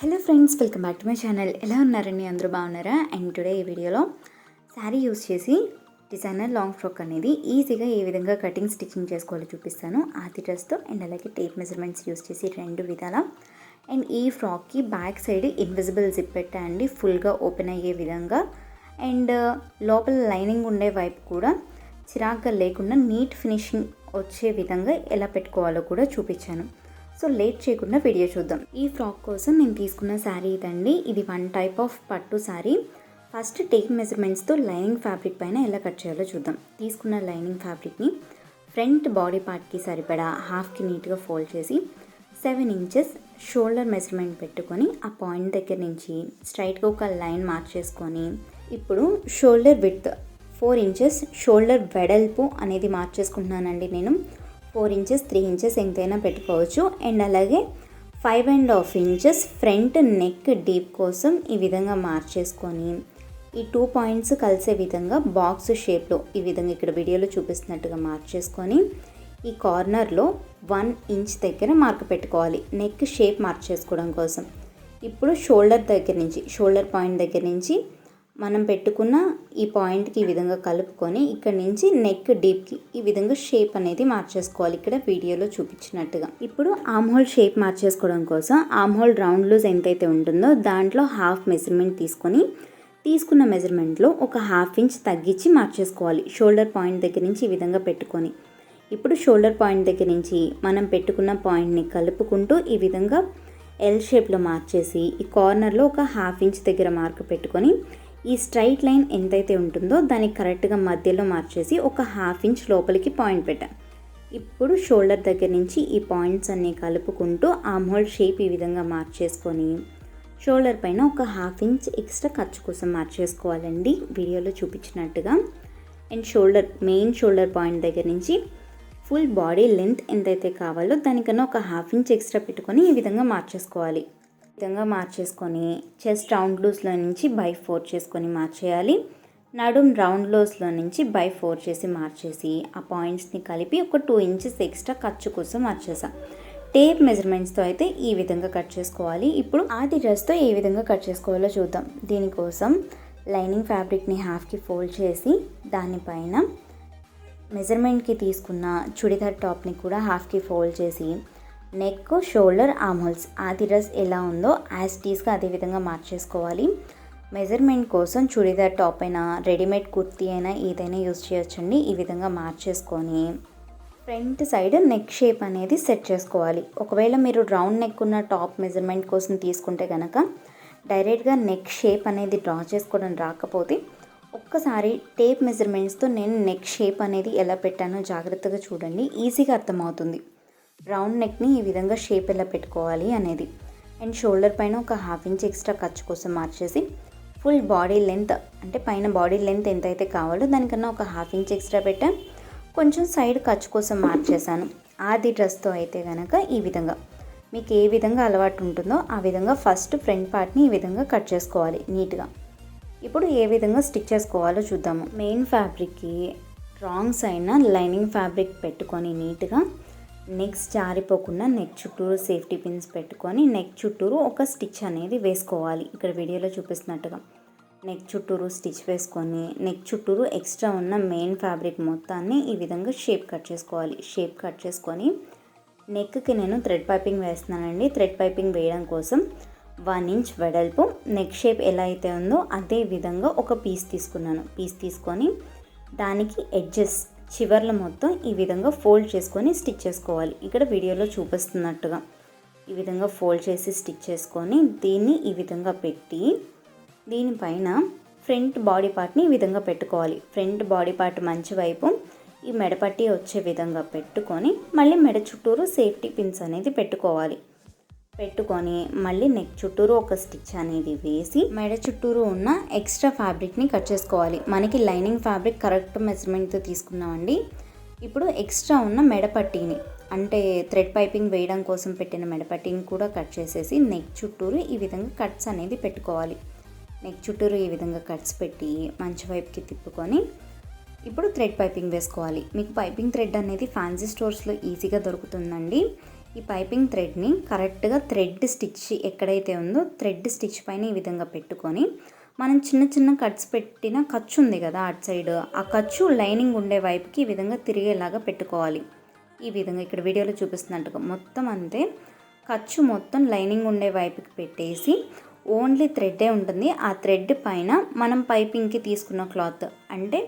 Hello friends, welcome back to my channel. ఎలా ఉన్నారండి? అందరూ బాగున్నారా? అండ్ టుడే ఈ వీడియోలో శారీ యూస్ చేసి డిజైనర్ లాంగ్ ఫ్రాక్ అనేది ఈజీగా ఏ విధంగా కటింగ్ స్టిచ్చింగ్ చేసుకోవాలో చూపిస్తాను. ఆది డ్రెస్తో అండ్ అలాగే టేప్ మెజర్మెంట్స్ యూస్ చేసి రెండు విధాల. అండ్ ఈ ఫ్రాక్కి బ్యాక్ సైడ్ ఇన్విజిబుల్ జిప్ పెట్టా అండి, ఫుల్గా ఓపెన్ అయ్యే విధంగా. అండ్ లోపల లైనింగ్ ఉండే వైపు కూడా చిరాగ్గా లేకుండా నీట్ ఫినిషింగ్ వచ్చే విధంగా ఎలా పెట్టుకోవాలో కూడా చూపించాను. సో లేట్ చేయకుండా వీడియో చూద్దాం. ఈ ఫ్రాక్ కోసం నేను తీసుకున్న శారీ ఇదండి. ఇది వన్ టైప్ ఆఫ్ పట్టు శారీ. ఫస్ట్ టేప్ మెజర్మెంట్స్తో లైనింగ్ ఫ్యాబ్రిక్ పైన ఎలా కట్ చేయాలో చూద్దాం. తీసుకున్న లైనింగ్ ఫ్యాబ్రిక్ని ఫ్రంట్ బాడీ పార్ట్కి సరిపడా హాఫ్కి నీట్గా ఫోల్డ్ చేసి 7 ఇంచెస్ షోల్డర్ మెజర్మెంట్ పెట్టుకొని ఆ పాయింట్ దగ్గర నుంచి స్ట్రైట్గా ఒక లైన్ మార్చేసుకొని ఇప్పుడు షోల్డర్ విడ్త్ 4 ఇంచెస్ షోల్డర్ వెడల్పు అనేది మార్చేసుకుంటున్నానండి. నేను 4 ఇంచెస్ 3 ఇంచెస్ ఎంతైనా పెట్టుకోవచ్చు. అండ్ అలాగే 5.5 ఇంచెస్ ఫ్రంట్ నెక్ డీప్ కోసం ఈ విధంగా మార్చేసుకొని ఈ 2 పాయింట్స్ కలిసే విధంగా బాక్స్ షేప్లో ఈ విధంగా ఇక్కడ వీడియోలో చూపిస్తున్నట్టుగా మార్చేసుకొని ఈ కార్నర్లో 1 ఇంచ్ దగ్గర మార్క్ పెట్టుకోవాలి, నెక్ షేప్ మార్చేసుకోవడం కోసం. ఇప్పుడు షోల్డర్ దగ్గర నుంచి షోల్డర్ పాయింట్ దగ్గర నుంచి మనం పెట్టుకున్న ఈ పాయింట్కి ఈ విధంగా కలుపుకొని ఇక్కడ నుంచి నెక్ డీప్కి ఈ విధంగా షేప్ అనేది మార్చేసుకోవాలి, ఇక్కడ వీడియోలో చూపించినట్టుగా. ఇప్పుడు ఆమ్ హోల్ షేప్ మార్చేసుకోవడం కోసం ఆమ్ హోల్ రౌండ్ లూజ్ ఎంతైతే ఉంటుందో దాంట్లో హాఫ్ మెజర్మెంట్ తీసుకొని తీసుకున్న మెజర్మెంట్లో ఒక హాఫ్ ఇంచ్ తగ్గించి మార్చేసుకోవాలి. షోల్డర్ పాయింట్ దగ్గర నుంచి ఈ విధంగా పెట్టుకొని ఇప్పుడు షోల్డర్ పాయింట్ దగ్గర నుంచి మనం పెట్టుకున్న పాయింట్ని కలుపుకుంటూ ఈ విధంగా ఎల్ షేప్లో మార్చేసి ఈ కార్నర్లో ఒక హాఫ్ ఇంచ్ దగ్గర మార్క్ పెట్టుకొని ఈ స్ట్రైట్ లైన్ ఎంతైతే ఉంటుందో దానికి కరెక్ట్గా మధ్యలో మార్చేసి ఒక హాఫ్ ఇంచ్ లోపలికి పాయింట్ పెట్టాం. ఇప్పుడు షోల్డర్ దగ్గర నుంచి ఈ పాయింట్స్ అన్నీ కలుపుకుంటూ ఆమ్ హోల్ షేప్ ఈ విధంగా మార్చేసుకొని షోల్డర్ పైన ఒక హాఫ్ ఇంచ్ ఎక్స్ట్రా ఖర్చు కోసం మార్చేసుకోవాలండి, వీడియోలో చూపించినట్టుగా. అండ్ మెయిన్ షోల్డర్ పాయింట్ దగ్గర నుంచి ఫుల్ బాడీ లెంత్ ఎంతైతే కావాలో దానికన్నా ఒక హాఫ్ ఇంచ్ ఎక్స్ట్రా పెట్టుకొని ఈ విధంగా మార్చేసుకోవాలి. విధంగా మార్చేసుకొని చెస్ట్ రౌండ్ లూస్లో నుంచి బై 4 చేసుకొని మార్చేయాలి. నడుం రౌండ్ లూస్లో నుంచి బై 4 చేసి మార్చేసి ఆ పాయింట్స్ని కలిపి ఒక 2 ఇంచెస్ ఎక్స్ట్రా ఖర్చు కోసం మార్చేసాం. టేప్ మెజర్మెంట్స్తో అయితే ఈ విధంగా కట్ చేసుకోవాలి. ఇప్పుడు ఆది డ్రెస్తో ఏ విధంగా కట్ చేసుకోవాలో చూద్దాం. దీనికోసం లైనింగ్ ఫ్యాబ్రిక్ని హాఫ్కి ఫోల్డ్ చేసి దానిపైన మెజర్మెంట్కి తీసుకున్న చుడిదార్ టాప్ని కూడా హాఫ్కి ఫోల్డ్ చేసి నెక్, షోల్డర్, ఆమ్ హోల్స్ ఆది డ్రెస్ ఎలా ఉందో యాజ్ టీస్గా అదే విధంగా మార్చేసుకోవాలి. మెజర్మెంట్ కోసం చుడిదార్ టాప్ అయినా రెడీమేడ్ కుర్తీ అయినా ఏదైనా యూజ్ చేయొచ్చండి. ఈ విధంగా మార్చేసుకొని ఫ్రంట్ సైడ్ నెక్ షేప్ అనేది సెట్ చేసుకోవాలి. ఒకవేళ మీరు రౌండ్ నెక్ ఉన్న టాప్ మెజర్మెంట్ కోసం తీసుకుంటే కనుక డైరెక్ట్గా నెక్ షేప్ అనేది డ్రా చేసుకోవడం రాకపోతే ఒక్కసారి టేప్ మెజర్మెంట్స్తో నేను నెక్ షేప్ అనేది ఎలా పెట్టానో జాగ్రత్తగా చూడండి, ఈజీగా అర్థమవుతుంది రౌండ్ నెక్ని ఈ విధంగా షేప్ ఎలా పెట్టుకోవాలి అనేది. అండ్ షోల్డర్ పైన ఒక హాఫ్ ఇంచ్ ఎక్స్ట్రా ఖర్చు కోసం మార్చేసి ఫుల్ బాడీ లెంత్ అంటే పైన బాడీ లెంత్ ఎంతైతే కావాలో దానికన్నా ఒక హాఫ్ ఇంచ్ ఎక్స్ట్రా పెట్టాను. కొంచెం సైడ్ ఖర్చు కోసం మార్చేసాను. ఆది డ్రెస్తో అయితే కనుక ఈ విధంగా మీకు ఏ విధంగా అలవాటు ఉంటుందో ఆ విధంగా ఫస్ట్ ఫ్రంట్ పార్ట్ని ఈ విధంగా కట్ చేసుకోవాలి నీట్గా. ఇప్పుడు ఏ విధంగా స్టిచ్ చేసుకోవాలో చూద్దాము. మెయిన్ ఫ్యాబ్రిక్కి రాంగ్ సైడ్న లైనింగ్ ఫ్యాబ్రిక్ పెట్టుకొని నీట్గా నెక్స్ట్ జారిపోకుండా నెక్ చుట్టూరు సేఫ్టీ పిన్స్ పెట్టుకొని నెక్ చుట్టూరు ఒక స్టిచ్ అనేది వేసుకోవాలి. ఇక్కడ వీడియోలో చూపిస్తున్నట్టుగా నెక్ చుట్టూరు స్టిచ్ వేసుకొని నెక్ చుట్టూరు ఎక్స్ట్రా ఉన్న మెయిన్ ఫ్యాబ్రిక్ మొత్తాన్ని ఈ విధంగా షేప్ కట్ చేసుకోవాలి. షేప్ కట్ చేసుకొని నెక్కి నేను థ్రెడ్ పైపింగ్ వేస్తున్నానండి. థ్రెడ్ పైపింగ్ వేయడం కోసం 1 ఇంచ్ వెడల్పు నెక్ షేప్ ఎలా అయితే ఉందో అదే విధంగా ఒక పీస్ తీసుకున్నాను. పీస్ తీసుకొని దానికి ఎడ్జెస్ చివర్ల మొత్తం ఈ విధంగా ఫోల్డ్ చేసుకొని స్టిచ్ చేసుకోవాలి. ఇక్కడ వీడియోలో చూపిస్తున్నట్టుగా ఈ విధంగా ఫోల్డ్ చేసి స్టిచ్ చేసుకొని దీన్ని ఈ విధంగా పెట్టి దీనిపైన ఫ్రంట్ బాడీ పార్ట్ని ఈ విధంగా పెట్టుకోవాలి. ఫ్రంట్ బాడీ పార్ట్ మంచి వైపు ఈ మెడపట్టి వచ్చే విధంగా పెట్టుకొని మళ్ళీ మెడ చుట్టూరు సేఫ్టీ పిన్స్ అనేది పెట్టుకోవాలి. పెట్టుకొని మళ్ళీ నెక్ చుట్టూరు ఒక స్టిచ్ అనేది వేసి మెడ చుట్టూరు ఉన్న ఎక్స్ట్రా ఫ్యాబ్రిక్ని కట్ చేసుకోవాలి. మనకి లైనింగ్ ఫ్యాబ్రిక్ కరెక్ట్ మెజర్మెంట్తో తీసుకున్నామండి. ఇప్పుడు ఎక్స్ట్రా ఉన్న మెడపట్టీని అంటే థ్రెడ్ పైపింగ్ వేయడం కోసం పెట్టిన మెడపట్టీని కూడా కట్ చేసేసి నెక్ చుట్టూరు ఈ విధంగా కట్స్ అనేది పెట్టుకోవాలి. నెక్ చుట్టూరు ఈ విధంగా కట్స్ పెట్టి మంచి వైపుకి తిప్పుకొని ఇప్పుడు థ్రెడ్ పైపింగ్ వేసుకోవాలి. మీకు పైపింగ్ థ్రెడ్ అనేది ఫ్యాన్సీ స్టోర్స్లో ఈజీగా దొరుకుతుందండి. ఈ పైపింగ్ థ్రెడ్ని కరెక్ట్గా థ్రెడ్ స్టిచ్ ఎక్కడైతే ఉందో థ్రెడ్ స్టిచ్ పైన ఈ విధంగా పెట్టుకొని మనం చిన్న చిన్న కట్స్ పెట్టిన ఖర్చు ఉంది కదా అటు సైడ్, ఆ ఖర్చు లైనింగ్ ఉండే వైపుకి ఈ విధంగా తిరిగేలాగా పెట్టుకోవాలి. ఈ విధంగా ఇక్కడ వీడియోలో చూపిస్తున్నట్టుగా మొత్తం అంతే ఖర్చు మొత్తం లైనింగ్ ఉండే వైపుకి పెట్టేసి ఓన్లీ థ్రెడ్డే ఉంటుంది. ఆ థ్రెడ్ పైన మనం పైపింగ్కి తీసుకున్న క్లాత్ అంటే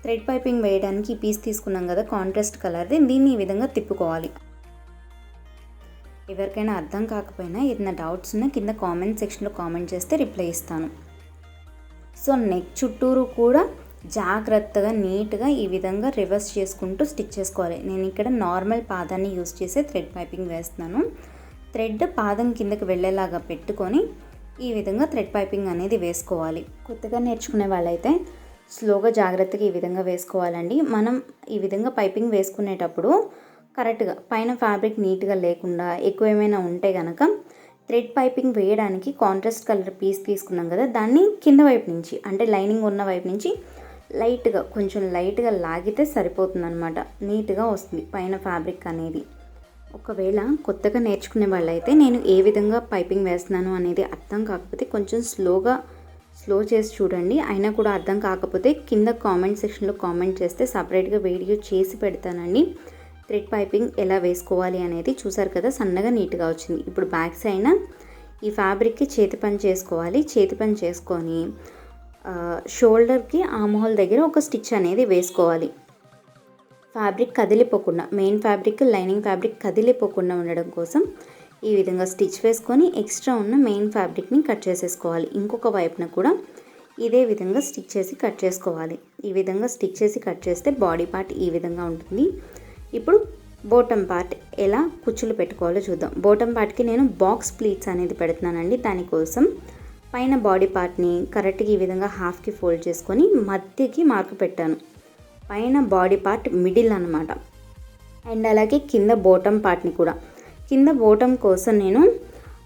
థ్రెడ్ పైపింగ్ వేయడానికి ఈ పీస్ తీసుకున్నాం కదా కాంట్రాస్ట్ కలర్ది, దీన్ని ఈ విధంగా తిప్పుకోవాలి. ఎవరికైనా అర్థం కాకపోయినా ఏదైనా డౌట్స్ ఉన్నా కింద కామెంట్ సెక్షన్లో కామెంట్ చేస్తే రిప్లై ఇస్తాను. సో నెక్ చుట్టూరు కూడా జాగ్రత్తగా నీట్గా ఈ విధంగా రివర్స్ చేసుకుంటూ స్టిచ్ చేసుకోవాలి. నేను ఇక్కడ నార్మల్ పాదాన్ని యూజ్ చేసే థ్రెడ్ పైపింగ్ వేస్తున్నాను. థ్రెడ్ పాదం కిందకి వెళ్ళేలాగా పెట్టుకొని ఈ విధంగా థ్రెడ్ పైపింగ్ అనేది వేసుకోవాలి. కొత్తగా నేర్చుకునే వాళ్ళైతే స్లోగా జాగ్రత్తగా ఈ విధంగా వేసుకోవాలండి. మనం ఈ విధంగా పైపింగ్ వేసుకునేటప్పుడు కరెక్ట్గా పైన ఫ్యాబ్రిక్ నీట్గా లేకుండా ఎక్కువ ఏమైనా ఉంటే కనుక థ్రెడ్ పైపింగ్ వేయడానికి కాంట్రాస్ట్ కలర్ పీస్ తీసుకున్నాం కదా, దాన్ని కింద వైపు నుంచి అంటే లైనింగ్ ఉన్న వైపు నుంచి కొంచెం లైట్గా లాగితే సరిపోతుంది అనమాట. నీట్గా వస్తుంది పైన ఫ్యాబ్రిక్ అనేది. ఒకవేళ కొత్తగా నేర్చుకునే వాళ్ళైతే నేను ఏ విధంగా పైపింగ్ వేస్తున్నాను అనేది అర్థం కాకపోతే కొంచెం స్లో చేసి చూడండి. అయినా కూడా అర్థం కాకపోతే కింద కామెంట్ సెక్షన్లో కామెంట్ చేస్తే సపరేట్గా వీడియో చేసి పెడతానండి. థ్రెడ్ పైపింగ్ ఎలా వేసుకోవాలి అనేది చూసారు కదా, సన్నగా నీట్గా వచ్చింది. ఇప్పుడు బ్యాక్ సైడ్ ఈ ఫ్యాబ్రిక్కి చేతి పని చేసుకోవాలి. చేతి పని చేసుకొని షోల్డర్కి ఆర్మ్ హోల్ దగ్గర ఒక స్టిచ్ అనేది వేసుకోవాలి. ఫ్యాబ్రిక్ కదిలిపోకుండా, మెయిన్ ఫ్యాబ్రిక్ లైనింగ్ ఫ్యాబ్రిక్ కదిలిపోకుండా ఉండడం కోసం ఈ విధంగా స్టిచ్ వేసుకొని ఎక్స్ట్రా ఉన్న మెయిన్ ఫ్యాబ్రిక్ని కట్ చేసేసుకోవాలి. ఇంకొక వైపున కూడా ఇదే విధంగా స్టిచ్ చేసి కట్ చేసుకోవాలి. ఈ విధంగా స్టిచ్ చేసి కట్ చేస్తే బాడీ పార్ట్ ఈ విధంగా ఉంటుంది. ఇప్పుడు బోటమ్ పార్ట్ ఎలా కుచ్చులు పెట్టుకోవాలో చూద్దాం. బోటమ్ పార్ట్కి నేను బాక్స్ ప్లీట్స్ అనేది పెడుతున్నానండి. దానికోసం పైన బాడీ పార్ట్ని కరెక్ట్గా ఈ విధంగా హాఫ్కి ఫోల్డ్ చేసుకొని మధ్యకి మార్కు పెట్టాను. పైన బాడీ పార్ట్ మిడిల్ అనమాట. అండ్ అలాగే కింద బోటమ్ పార్ట్ని కూడా, కింద బోటమ్ కోసం నేను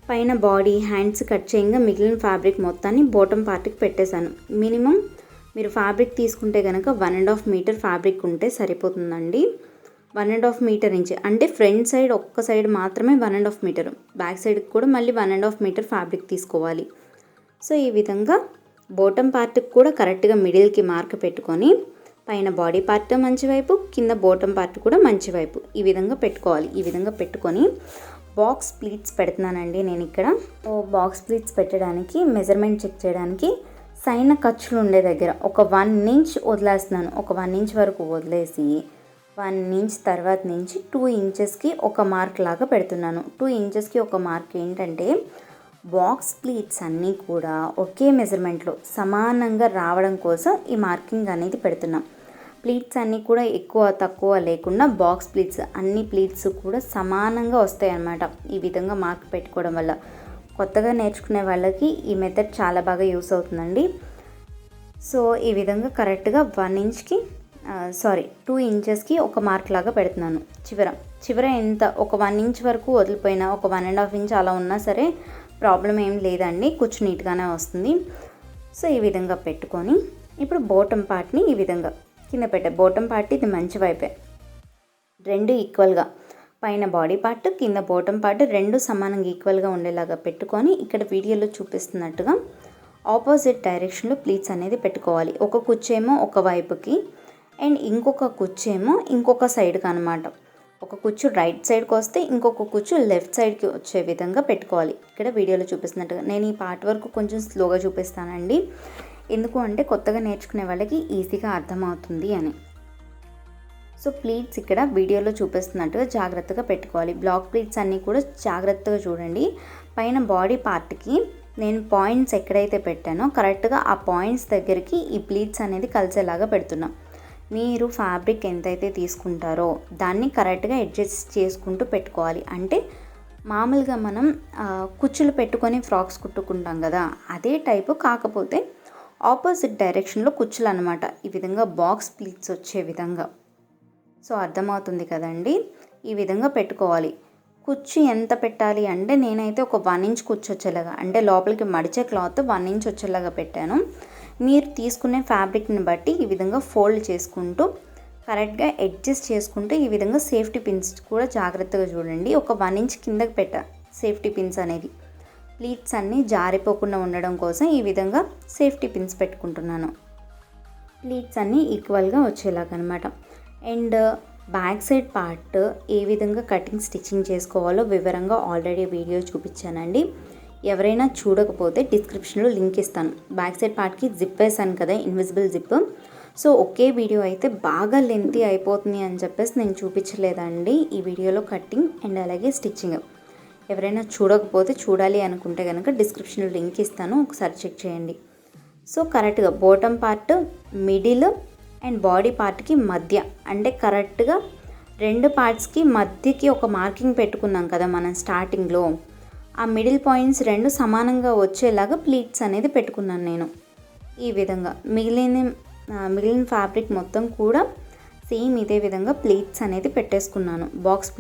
పైన బాడీ హ్యాండ్స్ కట్ చేయంగా మిగిలిన ఫ్యాబ్రిక్ మొత్తాన్ని బోటమ్ పార్ట్కి పెట్టేశాను. మినిమం మీరు ఫ్యాబ్రిక్ తీసుకుంటే కనుక 1.5 మీటర్ ఫ్యాబ్రిక్ ఉంటే సరిపోతుందండి. 1.5 మీటర్ ఇంచ్ అంటే ఫ్రంట్ సైడ్ ఒక్క సైడ్ మాత్రమే 1.5 మీటర్, బ్యాక్ సైడ్కి కూడా మళ్ళీ 1.5 మీటర్ ఫ్యాబ్రిక్ తీసుకోవాలి. సో ఈ విధంగా బోటమ్ పార్ట్కి కూడా కరెక్ట్గా మిడిల్కి మార్క్ పెట్టుకొని పైన బాడీ పార్ట్ మంచి వైపు, కింద బోటమ్ పార్ట్ కూడా మంచి వైపు ఈ విధంగా పెట్టుకోవాలి. ఈ విధంగా పెట్టుకొని బాక్స్ ప్లీట్స్ పెడుతున్నానండి నేను ఇక్కడ. బాక్స్ ప్లీట్స్ పెట్టడానికి మెజర్మెంట్ చెక్ చేయడానికి సైన ఖర్చులు ఉండే దగ్గర ఒక 1 ఇంచ్ వదిలేస్తున్నాను. ఒక 1 ఇంచ్ వరకు వదిలేసి 1 ఇంచ్ తర్వాత నుంచి 2 ఇంచెస్కి ఒక మార్క్ లాగా పెడుతున్నాను. 2 ఇంచెస్కి ఒక మార్క్ ఏంటంటే బాక్స్ ప్లీట్స్ అన్నీ కూడా ఒకే మెజర్మెంట్లో సమానంగా రావడం కోసం ఈ మార్కింగ్ అనేది పెడుతున్నాం. ప్లీట్స్ అన్నీ కూడా ఎక్కువ తక్కువ లేకుండా బాక్స్ ప్లీట్స్ అన్ని ప్లీట్స్ కూడా సమానంగా వస్తాయి అన్నమాట. ఈ విధంగా మార్క్ పెట్టుకోవడం వల్ల కొత్తగా నేర్చుకునే వాళ్ళకి ఈ మెథడ్ చాలా బాగా యూస్ అవుతుందండి. సో ఈ విధంగా కరెక్ట్గా 2 ఇంచెస్కి ఒక మార్క్ లాగా పెడుతున్నాను. చివర ఎంత ఒక 1 ఇంచ్ వరకు వదిలిపోయినా, ఒక 1.5 ఇంచ్ అలా ఉన్నా సరే ప్రాబ్లం ఏం లేదండి, కూర్చు నీట్గానే వస్తుంది. సో ఈ విధంగా పెట్టుకొని ఇప్పుడు బోటమ్ పార్ట్ని ఈ విధంగా కింద పెట్టే, బోటమ్ పార్ట్ ఇది మంచి వైపే, 2 ఈక్వల్గా పైన బాడీ పార్ట్ కింద బోటమ్ పార్ట్ 2 సమానంగా ఈక్వల్గా ఉండేలాగా పెట్టుకొని ఇక్కడ వీడియోలో చూపిస్తున్నట్టుగా ఆపోజిట్ డైరెక్షన్లో ప్లీట్స్ అనేది పెట్టుకోవాలి. ఒక కుచ్చేమో ఒక వైపుకి అండ్ ఇంకొక కుచ్చేమో ఇంకొక సైడ్కి అనమాట. ఒక కుచ్చు రైట్ సైడ్కి వస్తే ఇంకొక కుచ్చు లెఫ్ట్ సైడ్కి వచ్చే విధంగా పెట్టుకోవాలి. ఇక్కడ వీడియోలో చూపిస్తున్నట్టుగా నేను ఈ పార్ట్ వరకు కొంచెం స్లోగా చూపిస్తానండి, ఎందుకు అంటే కొత్తగా నేర్చుకునే వాళ్ళకి ఈజీగా అర్థమవుతుంది అని. సో ప్లీట్స్ ఇక్కడ వీడియోలో చూపిస్తున్నట్టుగా జాగ్రత్తగా పెట్టుకోవాలి. బ్లాక్ ప్లీట్స్ అన్నీ కూడా జాగ్రత్తగా చూడండి. పైన బాడీ పార్ట్కి నేను పాయింట్స్ ఎక్కడైతే పెట్టానో కరెక్ట్గా ఆ పాయింట్స్ దగ్గరికి ఈ ప్లీట్స్ అనేది కలిసేలాగా పెడుతున్నాం. మీరు ఫ్యాబ్రిక్ ఎంతైతే తీసుకుంటారో దాన్ని కరెక్ట్గా అడ్జస్ట్ చేసుకుంటూ పెట్టుకోవాలి. అంటే మామూలుగా మనం కుచ్చులు పెట్టుకొని ఫ్రాక్స్ కుట్టుకుంటాం కదా, అదే టైపు, కాకపోతే ఆపోజిట్ డైరెక్షన్లో కుచ్చులు అనమాట. ఈ విధంగా బాక్స్ ప్లీట్స్ వచ్చే విధంగా. సో అర్థమవుతుంది కదండి, ఈ విధంగా పెట్టుకోవాలి. కుచ్చు ఎంత పెట్టాలి అంటే నేనైతే ఒక 1 ఇంచ్ కుచ్చు వచ్చేలాగా, అంటే లోపలికి మడిచే క్లాత్ 1 ఇంచ్ వచ్చేలాగా పెట్టాను. మీరు తీసుకునే ఫ్యాబ్రిక్ని బట్టి ఈ విధంగా ఫోల్డ్ చేసుకుంటూ కరెక్ట్గా అడ్జస్ట్ చేసుకుంటూ ఈ విధంగా సేఫ్టీ పిన్స్ కూడా జాగ్రత్తగా చూడండి. ఒక 1 ఇంచ్ కిందకి పెట్టా సేఫ్టీ పిన్స్ అనేది. ప్లీట్స్ అన్నీ జారిపోకుండా ఉండడం కోసం ఈ విధంగా సేఫ్టీ పిన్స్ పెట్టుకుంటున్నాను. ప్లీట్స్ అన్నీ ఈక్వల్గా వచ్చేలాగనమాట. అండ్ బ్యాక్ సైడ్ పార్ట్ ఏ విధంగా కటింగ్ స్టిచ్చింగ్ చేసుకోవాలో వివరంగా ఆల్రెడీ వీడియో చూపించానండి. ఎవరైనా చూడకపోతే డిస్క్రిప్షన్లో లింక్ ఇస్తాను. బ్యాక్ సైడ్ పార్ట్కి జిప్ వేసాను కదా, ఇన్విజిబుల్ జిప్. సో ఒకే వీడియో అయితే బాగా లెంతీ అయిపోతుంది అని చెప్పేసి నేను చూపించలేదండి ఈ వీడియోలో కటింగ్ అండ్ అలాగే స్టిచ్చింగ్. ఎవరైనా చూడకపోతే చూడాలి అనుకుంటే కనుక డిస్క్రిప్షన్లో లింక్ ఇస్తాను, ఒకసారి చెక్ చేయండి. సో కరెక్ట్గా bottom part, middle and body పార్ట్కి మధ్య, అంటే కరెక్ట్గా 2 పార్ట్స్కి మధ్యకి ఒక మార్కింగ్ పెట్టుకున్నాం కదా మనం స్టార్టింగ్లో. ఆ మిడిల్ పాయింట్స్ 2 సమానంగా వచ్చేలాగా ప్లీట్స్ అనేది పెట్టుకున్నాను నేను. ఈ విధంగా మిగిలిన ఫ్యాబ్రిక్ మొత్తం కూడా సేమ్ ఇదే విధంగా ప్లీట్స్ అనేది పెట్టేసుకున్నాను. బాక్స్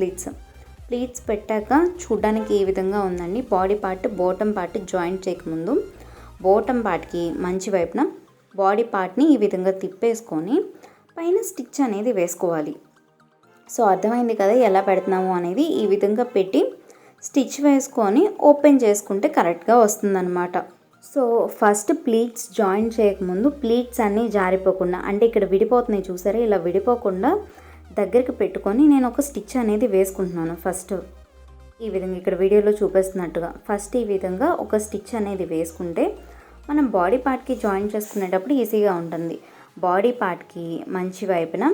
ప్లీట్స్ పెట్టాక చూడడానికి ఈ విధంగా ఉందండి. Body part bottom part joint చేయకముందు బాటమ్ పార్ట్కి మంచి వైపున బాడీ పార్ట్ని ఈ విధంగా తిప్పేసుకొని పైన స్టిచ్ అనేది వేసుకోవాలి. సో అర్థమైంది కదా ఎలా పెడుతున్నాము అనేది. ఈ విధంగా పెట్టి స్టిచ్ వేసుకొని ఓపెన్ చేసుకుంటే కరెక్ట్గా వస్తుందన్నమాట. సో ఫస్ట్ ప్లీట్స్ జాయిన్ చేయకముందు ప్లీట్స్ అన్నీ జారిపోకుండా, అంటే ఇక్కడ విడిపోతున్నాయి చూసారా, ఇలా విడిపోకుండా దగ్గరికి పెట్టుకొని నేను ఒక స్టిచ్ అనేది వేసుకుంటున్నాను. ఫస్ట్ ఈ విధంగా ఇక్కడ వీడియోలో చూపిస్తున్నట్టుగా ఫస్ట్ ఈ విధంగా ఒక స్టిచ్ అనేది వేసుకుంటే మనం బాడీ పార్ట్కి జాయిన్ చేసుకునేటప్పుడు ఈజీగా ఉంటుంది. బాడీ పార్ట్కి మంచి వైపున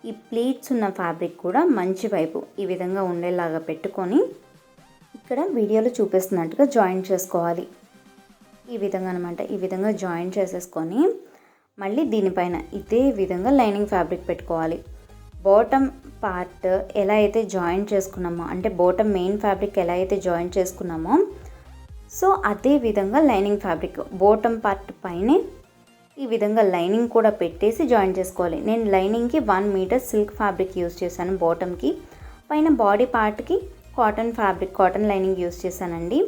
ఈ ప్లీట్స్ ఉన్న ఫ్యాబ్రిక్ కూడా మంచి వైపు ఈ విధంగా ఉండేలాగా పెట్టుకొని ఇక్కడ వీడియోలో చూపిస్తున్నట్టుగా జాయిన్ చేసుకోవాలి. ఈ విధంగా అనమాట. ఈ విధంగా జాయిన్ చేసేసుకొని మళ్ళీ దీనిపైన ఇదే విధంగా లైనింగ్ ఫ్యాబ్రిక్ పెట్టుకోవాలి. బాటమ్ పార్ట్ ఎలా అయితే జాయిన్ చేసుకున్నామో, అంటే బాటమ్ మెయిన్ ఫ్యాబ్రిక్ ఎలా అయితే జాయిన్ చేసుకున్నామో, సో అదే విధంగా లైనింగ్ ఫ్యాబ్రిక్ బాటమ్ పార్ట్ పైనే ఈ విధంగా లైనింగ్ కూడా పెట్టేసి జాయిన్ చేసుకోవాలి. నేను లైనింగ్కి 1 మీటర్ సిల్క్ ఫ్యాబ్రిక్ యూజ్ చేశాను. బాటమ్కి పైన బాడీ పార్ట్కి కాటన్ లైనింగ్ యూజ్ చేశానండి.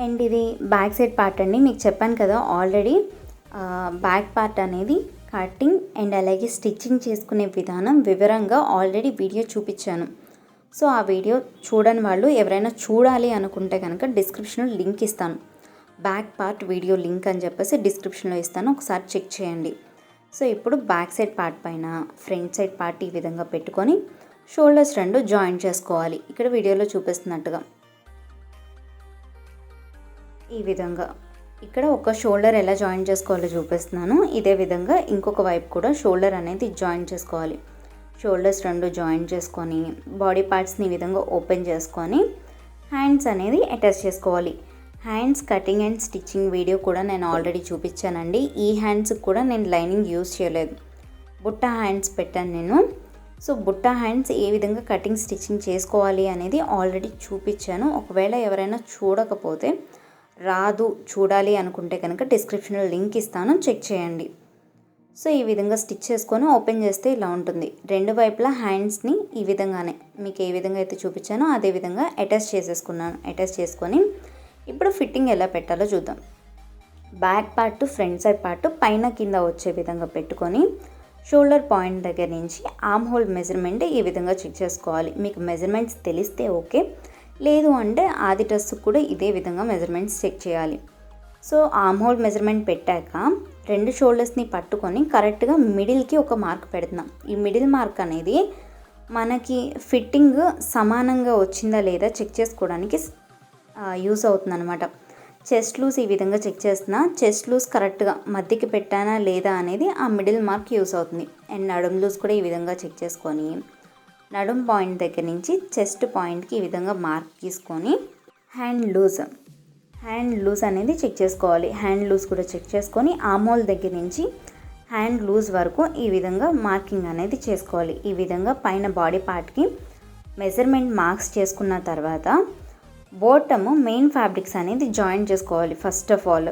అండ్ ఇది బ్యాక్ సైడ్ పార్ట్ అండి. మీకు చెప్పాను కదా ఆల్రెడీ బ్యాక్ పార్ట్ అనేది కటింగ్ అండ్ అలాగే స్టిచ్చింగ్ చేసుకునే విధానం వివరంగా ఆల్రెడీ వీడియో చూపించాను. సో ఆ వీడియో చూడని వాళ్ళు ఎవరైనా చూడాలి అనుకుంటే కనుక డిస్క్రిప్షన్లో లింక్ ఇస్తాను. బ్యాక్ పార్ట్ వీడియో లింక్ అని చెప్పేసి డిస్క్రిప్షన్లో ఇస్తాను, ఒకసారి చెక్ చేయండి. సో ఇప్పుడు బ్యాక్ సైడ్ పార్ట్ పైన ఫ్రంట్ సైడ్ పార్ట్ ఈ విధంగా పెట్టుకొని షోల్డర్స్ 2 జాయిన్ చేసుకోవాలి. ఇక్కడ వీడియోలో చూపిస్తున్నట్టుగా ఈ విధంగా ఇక్కడ ఒక షోల్డర్ ఎలా జాయిన్ చేసుకోవాలో చూపిస్తున్నాను. ఇదే విధంగా ఇంకొక వైపు కూడా షోల్డర్ అనేది జాయిన్ చేసుకోవాలి. షోల్డర్స్ 2 జాయిన్ చేసుకొని బాడీ పార్ట్స్ని ఈ విధంగా ఓపెన్ చేసుకొని హ్యాండ్స్ అనేది అటాచ్ చేసుకోవాలి. Hands cutting and stitching video కూడా నేను ఆల్రెడీ చూపించానండి. ఈ హ్యాండ్స్కి కూడా నేను లైనింగ్ యూజ్ చేయలేదు, బుట్ట హ్యాండ్స్ పెట్టాను నేను. సో బుట్ట హ్యాండ్స్ ఏ విధంగా కటింగ్ స్టిచ్చింగ్ చేసుకోవాలి అనేది ఆల్రెడీ చూపించాను. ఒకవేళ ఎవరైనా చూడకపోతే చూడాలి అనుకుంటే కనుక డిస్క్రిప్షన్లో లింక్ ఇస్తాను, చెక్ చేయండి. సో ఈ విధంగా స్టిచ్ చేసుకొని ఓపెన్ చేస్తే ఇలా ఉంటుంది. 2 వైపులా హ్యాండ్స్ని ఈ విధంగానే మీకు ఏ విధంగా అయితే చూపించానో అదే విధంగా అటాచ్ చేసేసుకున్నాను. అటాచ్ చేసుకొని ఇప్పుడు ఫిట్టింగ్ ఎలా పెట్టాలో చూద్దాం. Back part front side part పైన కింద వచ్చే విధంగా పెట్టుకొని షోల్డర్ పాయింట్ దగ్గర నుంచి ఆర్మ్ హోల్ మెజర్మెంట్ ఈ విధంగా చెక్ చేసుకోవాలి. మీకు మెజర్మెంట్స్ తెలిస్తే ఓకే, లేదు అంటే ఆది డ్రెస్కి కూడా ఇదే విధంగా మెజర్మెంట్స్ చెక్ చేయాలి. సో ఆర్మ్ హోల్ మెజర్మెంట్ పెట్టాక 2 షోల్డర్స్ని పట్టుకొని కరెక్ట్గా మిడిల్కి ఒక మార్క్ పెడుతున్నాం. ఈ మిడిల్ మార్క్ అనేది మనకి ఫిట్టింగ్ సమానంగా వచ్చిందా లేదా చెక్ చేసుకోవడానికి యూస్ అవుతుంది అనమాట. చెస్ట్ లూజ్ ఈ విధంగా చెక్ చేస్తున్నా, చెస్ట్ లూజ్ కరెక్ట్గా మధ్యకి పెట్టానా లేదా అనేది ఆ మిడిల్ మార్క్ యూస్ అవుతుంది. అండ్ నడుం లూజ్ కూడా ఈ విధంగా చెక్ చేసుకొని నడుం పాయింట్ దగ్గర నుంచి చెస్ట్ పాయింట్కి ఈ విధంగా మార్క్ తీసుకొని హ్యాండ్ లూజ్ అనేది చెక్ చేసుకోవాలి. హ్యాండ్ లూజ్ కూడా చెక్ చేసుకొని ఆర్మ్ హోల్ దగ్గర నుంచి హ్యాండ్ లూజ్ వరకు ఈ విధంగా మార్కింగ్ అనేది చేసుకోవాలి. ఈ విధంగా పైన బాడీ పార్ట్కి మెజర్మెంట్ మార్క్స్ చేసుకున్న తర్వాత బాటమ్ మెయిన్ ఫ్యాబ్రిక్స్ అనేది జాయిన్ చేసుకోవాలి. ఫస్ట్ ఆఫ్ ఆల్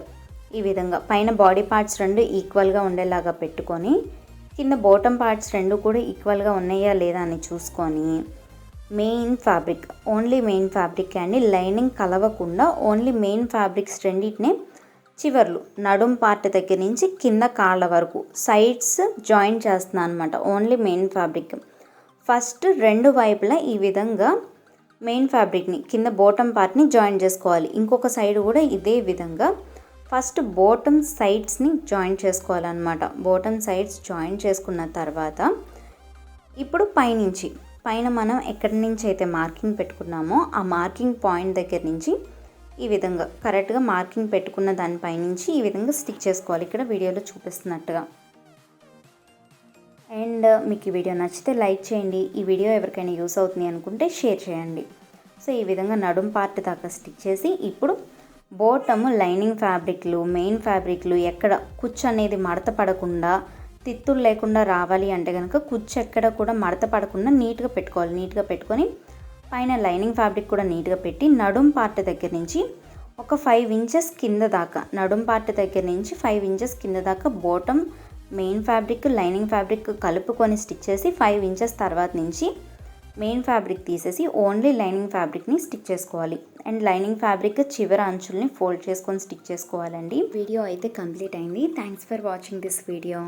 ఈ విధంగా పైన బాడీ పార్ట్స్ 2 ఈక్వల్గా ఉండేలాగా పెట్టుకొని కింద బాటమ్ పార్ట్స్ 2 కూడా ఈక్వల్గా ఉన్నాయా లేదా అని చూసుకొని ఓన్లీ మెయిన్ ఫ్యాబ్రిక్ అండి, లైనింగ్ కలవకుండా ఓన్లీ మెయిన్ ఫ్యాబ్రిక్స్ రెండింటినే చివర్లు నడుం పార్ట్ దగ్గర నుంచి కింద కాళ్ళ వరకు సైడ్స్ జాయిన్ చేస్తున్నాను అనమాట. Only main fabric. ఫస్ట్ 2 వైపులా ఈ విధంగా మెయిన్ ఫ్యాబ్రిక్ని కింద బాటమ్ పార్ట్ని జాయిన్ చేసుకోవాలి. ఇంకొక సైడ్ కూడా ఇదే విధంగా ఫస్ట్ బాటమ్ సైడ్స్ని జాయిన్ చేసుకోవాలన్నమాట. బాటమ్ సైడ్స్ జాయిన్ చేసుకున్న తర్వాత ఇప్పుడు పైన మనం ఎక్కడి నుంచి అయితే మార్కింగ్ పెట్టుకున్నామో ఆ మార్కింగ్ పాయింట్ దగ్గర నుంచి ఈ విధంగా కరెక్ట్గా మార్కింగ్ పెట్టుకున్న దానిపై నుంచి ఈ విధంగా స్టిక్ చేసుకోవాలి, ఇక్కడ వీడియోలో చూపిస్తున్నట్టుగా. అండ్ మీకు ఈ వీడియో నచ్చితే లైక్ చేయండి. ఈ వీడియో ఎవరికైనా యూస్ అవుతుంది అనుకుంటే షేర్ చేయండి. సో ఈ విధంగా నడుం పార్ట్ దాకా స్టిక్ చేసి ఇప్పుడు బాటమ్ లైనింగ్ ఫ్యాబ్రిక్లు మెయిన్ ఫ్యాబ్రిక్లు ఎక్కడ కుచ్చు అనేది మడత పడకుండా తిత్తులు లేకుండా రావాలి అంటే కనుక కుచ్చు ఎక్కడ కూడా మడత పడకుండా నీట్గా పెట్టుకోవాలి. నీట్గా పెట్టుకొని పైన లైనింగ్ ఫ్యాబ్రిక్ కూడా నీట్గా పెట్టి నడుం పార్ట్ దగ్గర నుంచి ఒక 5 ఇంచెస్ కింద దాకా నడుం పార్ట్ దగ్గర నుంచి 5 ఇంచెస్ కింద దాకా bottom main fabric lining fabric కలుపుకొని స్టిచ్ చేసి 5 ఇంచెస్ తర్వాత నుంచి మెయిన్ ఫ్యాబ్రిక్ తీసేసి ఓన్లీ లైనింగ్ ఫ్యాబ్రిక్ని స్టిచ్ చేసుకోవాలి. అండ్ లైనింగ్ ఫ్యాబ్రిక్ చివర అంచుల్ని ఫోల్డ్ చేసుకొని స్టిచ్ చేసుకోవాలండి. వీడియో అయితే కంప్లీట్ అయింది. Thanks for watching this video.